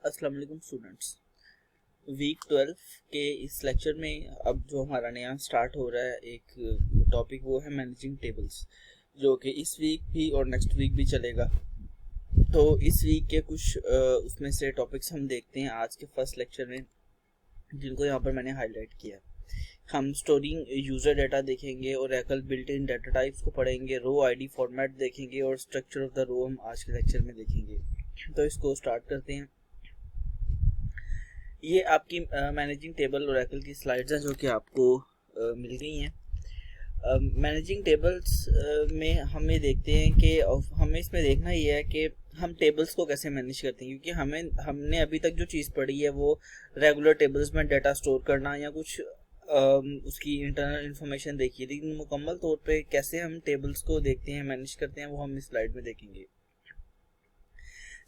अस्सलाम वालेकुम students. Week 12 के इस लेक्चर में अब जो हमारा नया स्टार्ट हो रहा है एक टॉपिक वो है मैनेजिंग टेबल्स, जो कि इस वीक भी और नेक्स्ट वीक भी चलेगा। तो इस वीक के कुछ उसमें से टॉपिक्स हम देखते हैं आज के फर्स्ट लेक्चर में, जिनको यहाँ पर मैंने हाईलाइट किया। हम स्टोरिंग यूज़र डाटा देखेंगे, Oracle built in data types को पढ़ेंगे, रो आईडी फॉर्मेट देखेंगे और स्ट्रक्चर ऑफ द रो हम आज के लेक्चर में देखेंगे। तो इसको स्टार्ट करते हैं। ये आपकी मैनेजिंग टेबल ओरेकल की स्लाइड्स हैं जो कि आपको मिल गई हैं। मैनेजिंग टेबल्स में हमें देखते हैं कि हमें इसमें देखना ये है कि हम टेबल्स को कैसे मैनेज करते हैं, क्योंकि हमने अभी तक जो चीज़ पढ़ी है वो रेगुलर टेबल्स में डाटा स्टोर करना या कुछ उसकी इंटरनल इंफॉर्मेशन देखी है, लेकिन मुकम्मल तौर पे कैसे हम टेबल्स को देखते हैं, मैनेज करते हैं, वो हम इस स्लाइड में देखेंगे।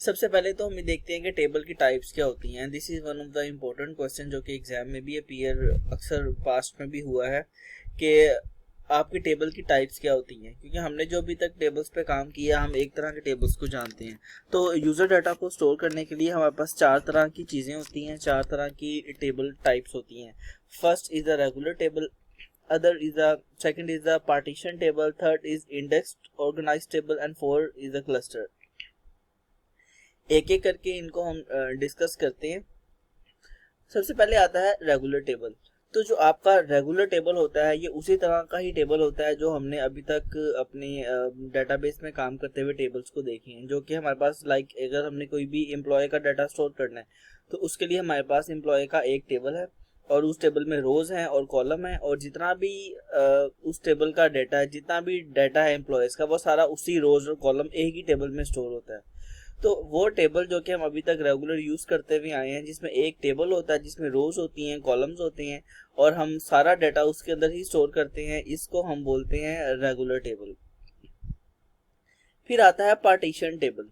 सबसे पहले तो हम देखते हैं कि टेबल की टाइप्स क्या होती हैं। This is one of the important question जो कि एग्जाम में भी अपीयर अक्सर पास्ट में भी हुआ है कि आपकी टेबल की टाइप्स क्या होती हैं, क्योंकि हमने जो अभी तक टेबल्स पे काम किया हम एक तरह के टेबल्स को जानते हैं। तो यूज़र डाटा को स्टोर करने के लिए हमारे पास चार तरह की चीज़ें होती हैं, चार तरह की टेबल टाइप्स होती हैं। First is the regular table, other is the second is the partition table, third is indexed organized table and fourth is the cluster। एक एक करके इनको हम डिस्कस करते हैं। सबसे पहले आता है रेगुलर टेबल। तो जो आपका रेगुलर टेबल होता है ये उसी तरह का ही टेबल होता है जो हमने अभी तक अपने डेटाबेस में काम करते हुए टेबल्स को देखे हैं, जो कि हमारे पास अगर हमने कोई भी एम्प्लॉय का डाटा स्टोर करना है तो उसके लिए हमारे पास एम्प्लॉय का एक टेबल है और उस टेबल में रोज हैं और कॉलम है, और जितना भी उस टेबल का डाटा है, जितना भी डाटा है एम्प्लॉयज़ का, वो सारा उसी रोज और कॉलम एक ही टेबल में स्टोर होता है। तो वो टेबल जो कि हम अभी तक रेगुलर यूज़ करते हुए आए हैं, जिसमें एक टेबल होता है जिसमें रोज होती हैं, कॉलम्स होते हैं और हम सारा डाटा उसके अंदर ही स्टोर करते हैं, इसको हम बोलते हैं रेगुलर टेबल। फिर आता है पार्टीशन टेबल।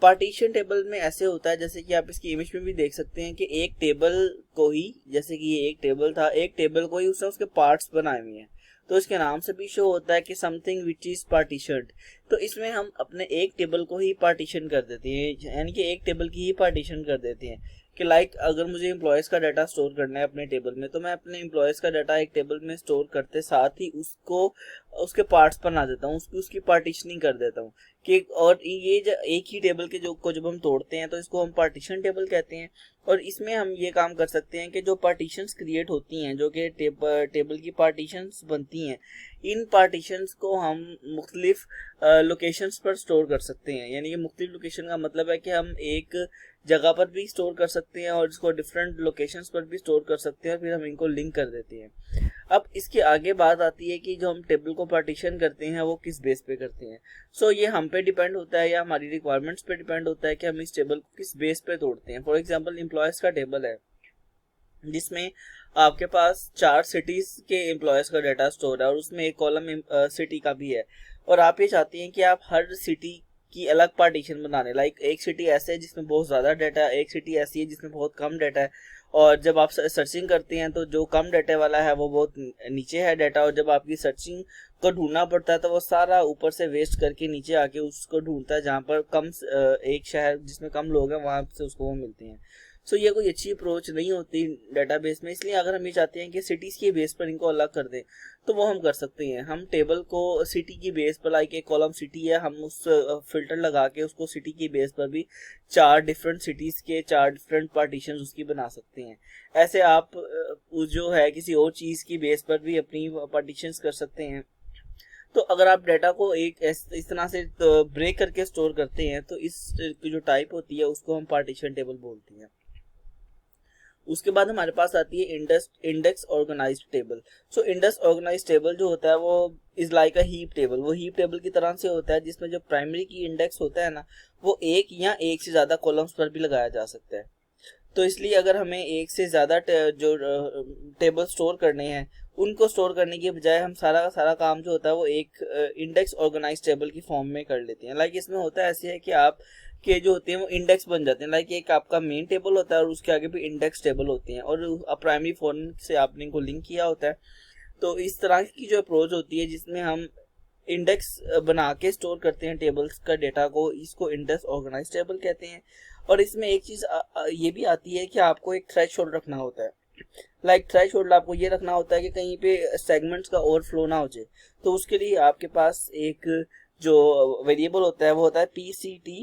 पार्टीशन टेबल में ऐसे होता है, जैसे कि आप इसकी इमेज में भी देख सकते हैं कि एक टेबल को ही, जैसे कि ये एक टेबल था, एक टेबल को ही उसने उसके पार्ट्स बनाए हुए हैं, तो इसके नाम से भी शो होता है कि समथिंग विच इज पार्टीशन्ड। तो इसमें हम अपने एक टेबल को ही पार्टीशन कर देते हैं, यानी कि एक टेबल की ही पार्टीशन कर देते हैं कि अगर मुझे एम्प्लॉयज़ का डाटा स्टोर करना है अपने टेबल में, तो मैं अपने एम्प्लॉयज़ का डाटा एक टेबल में स्टोर करते साथ ही उसको उसके पार्ट्स बना देता हूँ, उसकी पार्टीशनिंग कर देता हूँ कि, और ये एक ही टेबल के जब हम तोड़ते हैं तो इसको हम पार्टीशन टेबल कहते हैं। और इसमें हम ये काम कर सकते हैं कि जो पार्टीशंस क्रिएट होती हैं, जो कि टेबल की पार्टीशंस बनती हैं, इन पार्टीशंस को हम मुख्तलिफ लोकेशंस पर स्टोर कर सकते हैं। यानी कि मुख्तलिफ लोकेशन का मतलब है कि हम एक जगह पर भी स्टोर कर सकते हैं और इसको डिफरेंट लोकेशंस पर भी स्टोर कर सकते हैं, और फिर हम इनको लिंक कर देते हैं। अब इसके आगे बात आती है कि जो हम टेबल को पार्टीशन करते हैं वो किस बेस पे करते हैं। सो ये हम पे डिपेंड होता है या हमारी रिक्वायरमेंट्स पे डिपेंड होता है कि हम इस टेबल को किस बेस पे तोड़ते हैं। फॉर एग्जांपल एम्प्लॉयज़ का टेबल है जिसमें आपके पास 4 सिटीज़ के एम्प्लॉयज़ का डाटा स्टोर है और उसमें एक कॉलम सिटी का भी है, और आप ये चाहते हैं कि आप हर सिटी की अलग पार्टीशन बनाने, एक सिटी ऐसे है जिसमें बहुत ज़्यादा डाटा है, एक सिटी ऐसी है जिसमें बहुत कम डाटा है, और जब आप सर्चिंग करते हैं तो जो कम डाटा वाला है वो बहुत नीचे है डाटा, और जब आपकी सर्चिंग को ढूंढना पड़ता है तो वो सारा ऊपर से वेस्ट करके नीचे आके उसको ढूंढता है जहाँ पर एक शहर जिसमें कम लोग हैं वहाँ से उसको वो मिलते हैं। सो ये कोई अच्छी अप्रोच नहीं होती डेटाबेस में, इसलिए अगर हम ये चाहते हैं कि सिटीज़ के बेस पर इनको अलग कर दें तो वो हम कर सकते हैं। हम टेबल को सिटी की बेस पर, एक कॉलम सिटी है, हम उस फिल्टर लगा के उसको सिटी की बेस पर भी 4 डिफरेंट सिटीज़ के 4 डिफरेंट पार्टीशन उसकी बना सकते हैं। ऐसे आप जो है किसी और चीज़ की बेस पर भी अपनी पार्टीशंस कर सकते हैं। तो अगर आप डाटा को इस तरह से ब्रेक करके स्टोर करते हैं तो इस जो टाइप होती है उसको हम पार्टीशन टेबल बोलते हैं। उसके बाद हमारे पास आती है index organised table. So index organised table जो होता है वो is like a heap table. वो हीप टेबल की तरह से होता है जिसमें जो प्राइमरी की इंडेक्स होता है ना, वो एक या एक से ज़्यादा कॉलम्स पर भी लगाया जा सकता है। तो इसलिए अगर हमें एक से ज़्यादा जो टेबल स्टोर करने हैं, उनको स्टोर करने के बजाय हम सारा का सारा काम जो होता है वो एक इंडेक्स ऑर्गेनाइज्ड टेबल की फॉर्म में कर लेते हैं। इसमें होता है ऐसे है कि आप के जो होते हैं वो इंडेक्स बन जाते हैं। एक आपका मेन टेबल होता है और उसके आगे भी इंडेक्स टेबल होते हैं, और प्राइमरी फॉर्म से आपने इनको लिंक किया होता है। तो इस तरह की जो अप्रोच होती है जिसमें हम इंडेक्स बना के स्टोर करते हैं टेबल्स का डेटा को, इसको इंडेक्स ऑर्गेनाइज टेबल कहते हैं। और इसमें एक चीज़ ये भी आती है कि आपको एक थ्रेशोल्ड रखना होता है। लाइक थ्रेशोल्ड आपको ये रखना होता है कि कहीं पे सेगमेंट्स का ओवरफ्लो ना हो जाए। तो उसके लिए आपके पास एक जो वेरिएबल होता है वो होता है PCT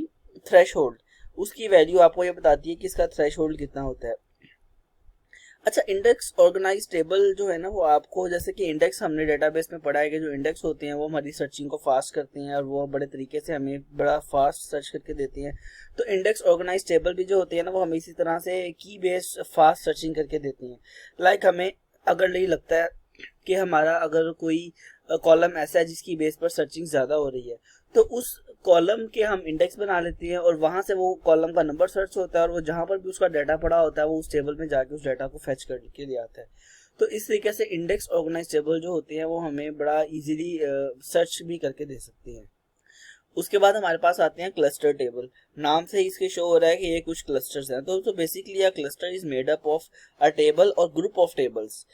थ्रेशोल्ड। उसकी वैल्यू आपको ये बताती है कि इसका थ्रेशोल्ड कितना होता है। अच्छा, इंडेक्स ऑर्गेनाइज टेबल जो है ना, वो आपको, जैसे कि इंडेक्स हमने डेटाबेस में पढ़ा है कि जो इंडेक्स होते हैं वो हमारी सर्चिंग को फास्ट करते हैं और वो बड़े तरीके से हमें बड़ा फास्ट सर्च करके देते हैं। तो इंडेक्स ऑर्गेनाइज टेबल भी जो होते हैं ना, वो हमें इसी तरह से की बेस्ड फास्ट सर्चिंग करके देती हैं। लाइक हमें अगर नहीं लगता है कि हमारा अगर कोई कॉलम ऐसा है जिसकी बेस पर सर्चिंग ज़्यादा हो रही है, तो उस कॉलम के हम इंडेक्स बना लेते हैं और वहां से वो कॉलम का नंबर सर्च होता है और वो जहां पर भी उसका डाटा पड़ा होता है वो उस टेबल में जाके उस डाटा को फेच करके ले आता है। तो इस तरीके से इंडेक्स ऑर्गेनाइज टेबल जो होते हैं वो हमें बड़ा इजीली सर्च भी करके दे सकते हैं। उसके बाद हमारे पास आते हैं क्लस्टर टेबल। नाम से ही इसके शो हो रहा है कि ये कुछ क्लस्टर्स हैं। तो basically a cluster is made up of a table और ग्रुप ऑफ टेबल्स।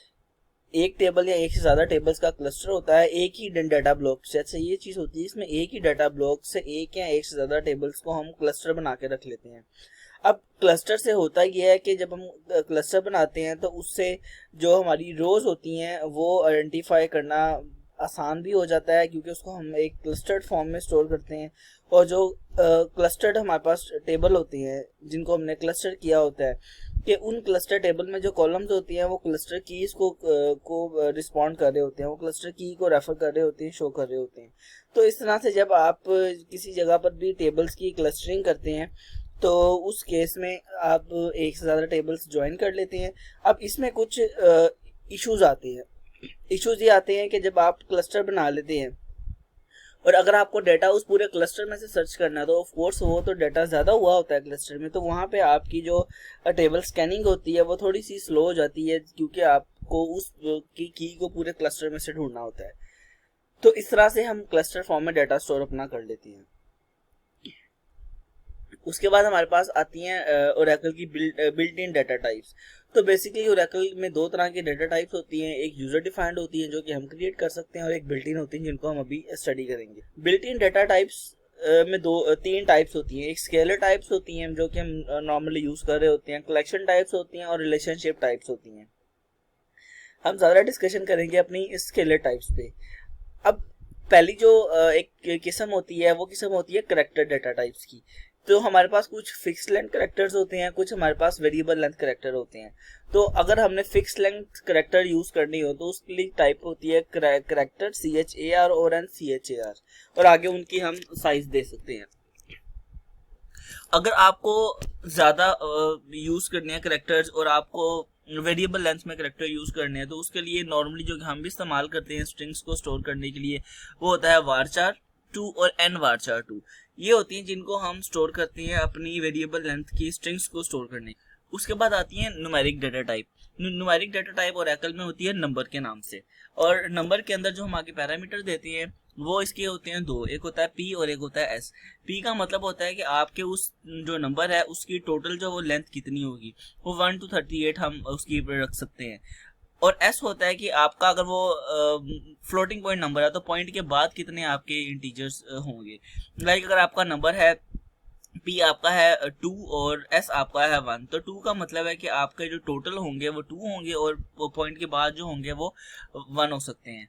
एक टेबल या एक से ज्यादा टेबल्स का क्लस्टर होता है एक ही डाटा ब्लॉक से। अच्छा, ये चीज होती है इसमें एक ही डाटा ब्लॉक से एक या एक से ज्यादा टेबल्स को हम क्लस्टर बना के रख लेते हैं। अब क्लस्टर से होता यह है कि जब हम क्लस्टर बनाते हैं तो उससे जो हमारी रोज होती हैं वो आइडेंटिफाई करना आसान भी हो जाता है, क्योंकि उसको हम एक क्लस्टर्ड फॉर्म में स्टोर करते हैं। और जो क्लस्टर्ड हमारे पास टेबल होते हैं जिनको हमने क्लस्टर किया होता है, कि उन क्लस्टर टेबल में जो कॉलम्स होती हैं वो क्लस्टर कीज को रिस्पॉन्ड कर रहे होते हैं, वो क्लस्टर की को रेफर कर रहे होते हैं, शो कर रहे होते हैं। तो इस तरह से जब आप किसी जगह पर भी टेबल्स की क्लस्टरिंग करते हैं तो उस केस में आप एक से ज़्यादा टेबल्स ज्वाइन कर लेते हैं। अब इसमें कुछ इश्यूज आते हैं। इश्यूज ये आते हैं कि जब आप क्लस्टर बना लेते हैं और अगर आपको डाटा उस पूरे क्लस्टर में से सर्च करना है तो ऑफ कोर्स वो तो डाटा ज़्यादा हुआ होता है क्लस्टर में, तो वहाँ पे आपकी जो टेबल स्कैनिंग होती है वो थोड़ी सी स्लो हो जाती है, क्योंकि आपको उस की को पूरे क्लस्टर में से ढूंढना होता है। तो इस तरह से हम क्लस्टर फॉर्म में डाटा स्टोर अपना कर लेते हैं। उसके बाद हमारे पास आती हैं ओरेकल की बिल्ट इन डाटा टाइप्स। तो बेसिकली ओरेकल में दो तरह की डाटा टाइप्स होती हैं, एक यूजर डिफाइंड होती है जो कि हम क्रिएट कर सकते हैं और एक बिल्ट इन होती है जिनको हम अभी स्टडी करेंगे। बिल्ट इन डाटा टाइप्स में तीन टाइप्स होती हैं। एक स्केलर टाइप्स होती हैं जो कि हम नॉर्मली यूज कर रहे होते हैं, कलेक्शन टाइप्स होती हैं और रिलेशनशिप टाइप्स होती हैं। हम ज़्यादा डिस्कशन करेंगे अपनी स्केलर टाइप्स पे। अब पहली जो एक किस्म होती है वो किस्म होती है करेक्टर डाटा टाइप्स की। तो हमारे पास कुछ फिक्स लेंथ करेक्टर्स होते हैं, कुछ हमारे पास वेरिएबल लेंथ करेक्टर होते हैं। तो अगर हमने फिक्स लेंथ करेक्टर यूज करनी हो तो उसके लिए टाइप होती है करेक्टर CHAR और CHAR, और आगे उनकी हम साइज दे सकते हैं। अगर आपको ज्यादा यूज करने हैं करेक्टर्स और आपको वेरिएबल लेंथ में करेक्टर यूज करने हैं तो उसके लिए नॉर्मली जो हम भी इस्तेमाल करते हैं स्ट्रिंग्स को स्टोर करने के लिए वो होता है varchar 2 और nvarchar 2। ये होती हैं जिनको हम स्टोर करते हैं अपनी वेरिएबल लेंथ की स्ट्रिंग्स को स्टोर करने। उसके बाद आती है numeric data type. Numeric data type Oracle में होती है नंबर के नाम से, और नंबर के अंदर जो हम आगे पैरामीटर देते हैं वो इसके होते हैं दो, एक होता है P और एक होता है S। P का मतलब होता है कि आपके उस जो नंबर है उसकी टोटल जो वो लेंथ कितनी होगी, वो 1 to 38 हम उसकी रख सकते हैं। और S होता है कि आपका अगर वो फ्लोटिंग पॉइंट नंबर है तो पॉइंट के बाद कितने आपके इंटीजर्स होंगे। लाइक अगर आपका नंबर है P आपका है 2 और S आपका है 1, तो 2 का मतलब है कि आपके जो टोटल होंगे वो 2 होंगे और पॉइंट के बाद जो होंगे वो 1 हो सकते हैं।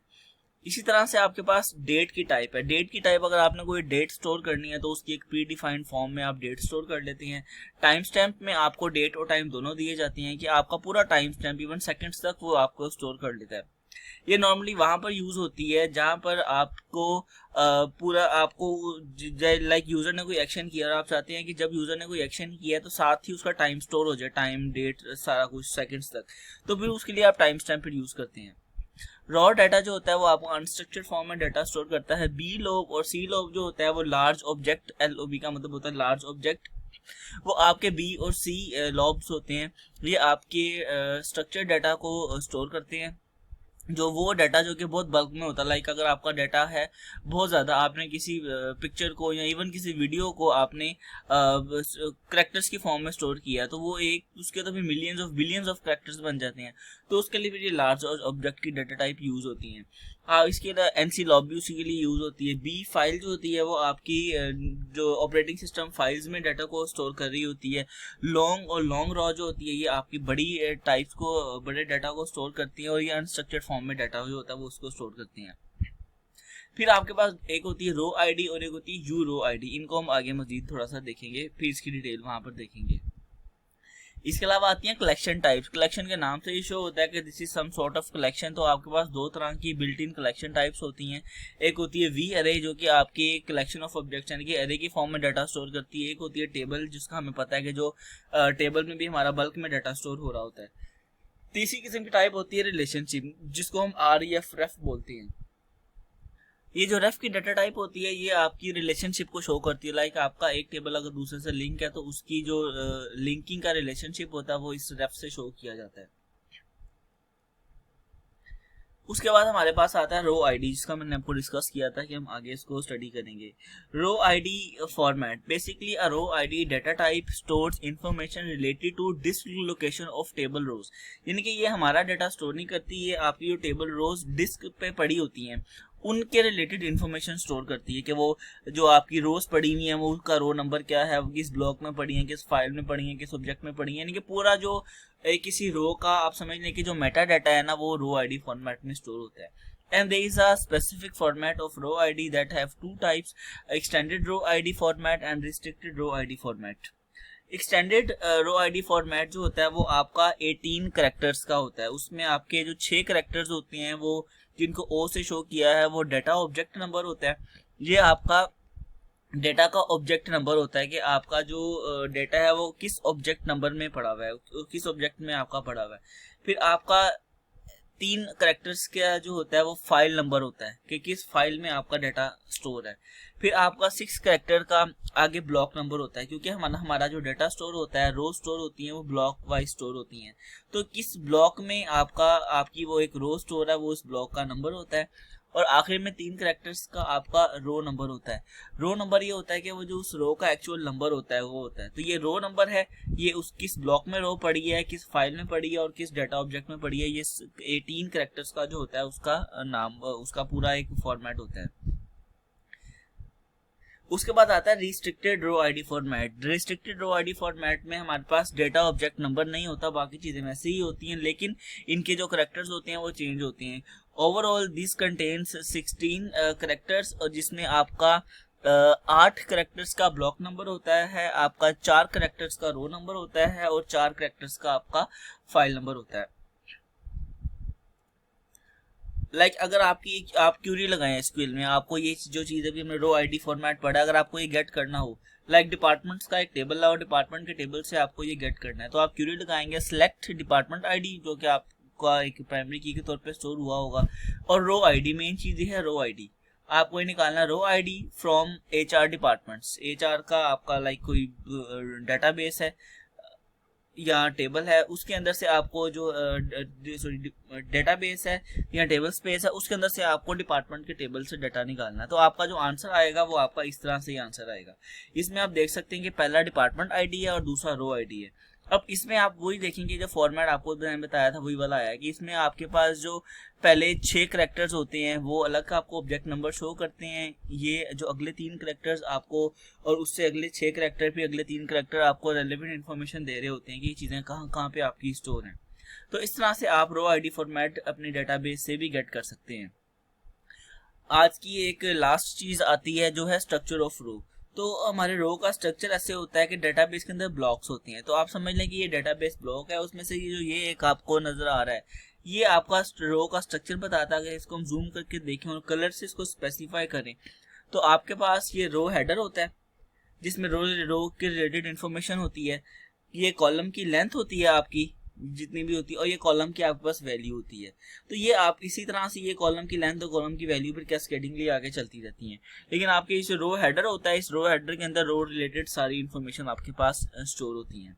इसी तरह से आपके पास डेट की टाइप है। डेट की टाइप अगर आपने कोई डेट स्टोर करनी है तो उसकी एक प्री डिफाइंड फॉर्म में आप डेट स्टोर कर लेते हैं। टाइम स्टैम्प में आपको डेट और टाइम दोनों दिए जाते हैं कि आपका पूरा टाइम स्टैम्प इवन सेकंड्स तक वो आपको स्टोर कर लेता है। ये नॉर्मली वहां पर यूज होती है जहां पर आपको पूरा आपको लाइक यूजर ने कोई एक्शन किया और आप चाहते हैं कि जब यूजर ने कोई एक्शन किया है तो साथ ही उसका टाइम स्टोर हो जाए, टाइम डेट सारा कुछ सेकंड्स तक, तो फिर उसके लिए आप टाइम स्टैम्प यूज करते हैं। रॉ डाटा जो होता है वो आपको अनस्ट्रक्चर्ड फॉर्म में डाटा स्टोर करता है। बी लोब और सी लोब जो होता है वो लार्ज ऑब्जेक्ट, LOB का मतलब होता है लार्ज ऑब्जेक्ट, वो आपके बी और सी लॉब्स होते हैं। ये आपके स्ट्रक्चर्ड डाटा को स्टोर करते हैं, जो वो डाटा जो कि बहुत बल्क में होता है। लाइक अगर आपका डाटा है बहुत ज़्यादा, आपने किसी पिक्चर को या इवन किसी वीडियो को आपने करेक्टर्स की फॉर्म में स्टोर किया तो वो एक उसके तो फिर millions of billions of characters बन जाते हैं, तो उसके लिए फिर ये लार्ज ऑब्जेक्ट की डाटा टाइप यूज होती हैं। इसके एनसी लॉबी उसी के लिए यूज होती है। बी फाइल जो होती है वो आपकी जो ऑपरेटिंग सिस्टम फाइल्स में डाटा को स्टोर कर रही होती है। लॉन्ग और लॉन्ग रॉ जो होती है ये आपकी बड़ी टाइप्स को, बड़े डाटा को स्टोर करती है, और ये अनस्ट्रक्चर्ड फॉर्म में डाटा जो होता है वो उसको स्टोर करती हैं। फिर आपके पास एक होती है रो आईडी और एक होती है यू रो आईडी। इनको हम आगे मजीद थोड़ा सा देखेंगे, फिर इसकी डिटेल वहां पर देखेंगे। इसके अलावा आती हैं कलेक्शन टाइप्स। कलेक्शन के नाम से ही शो होता है कि this is some sort of collection. तो आपके पास दो तरह की बिल्ट इन कलेक्शन टाइप्स होती हैं। एक होती है वी अरे जो कि आपकी कलेक्शन ऑफ ऑब्जेक्ट्स यानी कि अरे की फॉर्म में डाटा स्टोर करती है। एक होती है टेबल जिसका हमें पता है कि जो टेबल में भी हमारा बल्क में डाटा स्टोर हो रहा होता है। तीसरी किस्म की टाइप होती है रिलेशनशिप जिसको हम आर या रेफ बोलते हैं। ये जो रेफ की डाटा टाइप होती है ये आपकी रिलेशनशिप को शो करती है। लाइक आपका एक टेबल अगर दूसरे से लिंक है तो उसकी जो लिंकिंग का रिलेशनशिप होता है वो इस रेफ से शो किया जाता है। उसके बाद हमारे पास आता है रो आईडी जिसका मैंने आपको डिस्कस किया था कि हम आगे इसको स्टडी करेंगे। Row ID format, basically a row ID data type stores information related to disk location of table rows. यानी कि ये हमारा डाटा स्टोर नहीं करती, ये आपकी जो टेबल रोज डिस्क पे पड़ी होती हैं उनके रिलेटेड इन्फॉर्मेशन स्टोर करती है कि वो जो आपकी रोज पड़ी हुई है वो उसका रो नंबर क्या है, वो किस ब्लॉक में पड़ी है, किस फाइल में पड़ी है, किस ऑब्जेक्ट में पड़ी है। यानी कि पूरा जो किसी रो का आप समझ लें कि जो मेटा डाटा है ना वो रो आईडी फॉर्मेट में स्टोर होता है। And there is a specific format of row ID that have two types, extended row ID format and restricted row ID format. Extended row ID format जो होता है वो आपका 18 कैरेक्टर्स का होता है। उसमें आपके जो 6 कैरेक्टर्स होते हैं वो जिनको ओ से शो किया है वो डाटा ऑब्जेक्ट नंबर होता है। ये आपका डेटा का ऑब्जेक्ट नंबर होता है कि आपका जो डेटा है वो किस ऑब्जेक्ट नंबर में पड़ा हुआ है, किस ऑब्जेक्ट में आपका पड़ा हुआ है। फिर आपका 3 कैरेक्टर्स का जो होता है वो फाइल नंबर होता है कि किस फाइल में आपका डाटा स्टोर है। फिर आपका 6 कैरेक्टर का आगे ब्लॉक नंबर होता है क्योंकि हमारा जो डाटा स्टोर होता है, रो स्टोर होती है वो ब्लॉक वाइज स्टोर होती हैं। तो किस ब्लॉक में आपकी वो एक रो स्टोर है वो उस ब्लॉक का नंबर होता है। और आखिर में 3 कैरेक्टर्स का आपका रो नंबर होता है। रो नंबर ये होता है कि वो जो उस रो का एक्चुअल नंबर होता है वो होता है। तो ये रो नंबर है, ये उस किस ब्लॉक में रो पड़ी है, किस फाइल में पड़ी है और किस डाटा ऑब्जेक्ट में पड़ी है। ये 18 कैरेक्टर्स का जो होता है उसका नाम, उसका पूरा एक फॉर्मेट होता है। उसके बाद आता है restricted row ID format. Restricted row ID format में हमारे पास डेटा ऑब्जेक्ट नंबर नहीं होता, बाकी चीजें वैसे ही होती हैं, लेकिन इनके जो कैरेक्टर्स होते हैं वो चेंज होते हैं। ओवरऑल दिस कंटेन्स 16 कैरेक्टर्स और जिसमें आपका 8 कैरेक्टर्स का ब्लॉक नंबर होता है, आपका 4 कैरेक्टर्स का रो नंबर होता है और 4 कैरेक्टर्स का आपका फाइल नंबर होता है। अगर आप क्यूरी लगाएं एसक्यूएल में, आपको ये जो चीज़ अभी हमने रो आईडी फॉर्मेट पढ़ा, अगर आपको ये गेट करना हो, डिपार्टमेंट्स का एक टेबल लाओ, डिपार्टमेंट के टेबल से आपको ये गेट करना है, तो आप क्यूरी लगाएंगे सिलेक्ट डिपार्टमेंट आईडी जो कि आपका एक प्राइमरी की के तौर पे स्टोर हुआ होगा, और रो आईडी, मेन चीज़ ये है रो आईडी। आपको ये निकालना row ID from HR departments. HR का आपका कोई डाटाबेस है या टेबल है, उसके अंदर से आपको जो डेटाबेस है या टेबल स्पेस है उसके अंदर से आपको डिपार्टमेंट के टेबल से डाटा निकालना है। तो आपका जो आंसर आएगा वो आपका इस तरह से ही आंसर आएगा। इसमें आप देख सकते हैं कि पहला डिपार्टमेंट आईडी है और दूसरा रो आईडी है। अब इसमें आप वही देखेंगे जो फॉर्मेट आपको मैंने बताया था वही वाला आया कि इसमें आपके पास जो पहले 6 कैरेक्टर्स होते हैं वो अलग आपको ऑब्जेक्ट नंबर शो करते हैं। ये जो अगले 3 कैरेक्टर्स आपको और उससे अगले 6 कैरेक्टर भी अगले 3 कैरेक्टर आपको रेलेवेंट इन्फॉर्मेशन दे रहे होते हैं कि ये चीज़ें कहाँ पे आपकी स्टोर हैं। तो इस तरह से आप रो आईडी फॉर्मेट अपने डेटाबेस से भी गेट कर सकते हैं। आज की एक लास्ट चीज़ आती है जो है स्ट्रक्चर ऑफ रो। तो हमारे रो का स्ट्रक्चर ऐसे होता है कि डेटाबेस के अंदर ब्लॉक्स होते हैं। तो आप समझ लें कि ये डेटाबेस ब्लॉक है, उसमें से ये एक आपको नजर आ रहा है, ये आपका रो का स्ट्रक्चर बताता है। इसको हम जूम करके देखें और कलर से इसको स्पेसिफाई करें तो आपके पास ये रो हेडर होता है जिसमें रो के रिलेटेड इन्फॉर्मेशन होती है। ये कॉलम की लेंथ होती है आपकी जितनी भी होती है और ये कॉलम की आपके पास वैल्यू होती है। तो ये आप इसी तरह से ये कॉलम की लेंथ और कॉलम की वैल्यू पर कैस्केडिंगली आगे चलती रहती हैं। लेकिन आपके इस रो हेडर होता है, इस रो हेडर के अंदर रो रिलेटेड सारी इन्फॉर्मेशन आपके पास स्टोर होती हैं।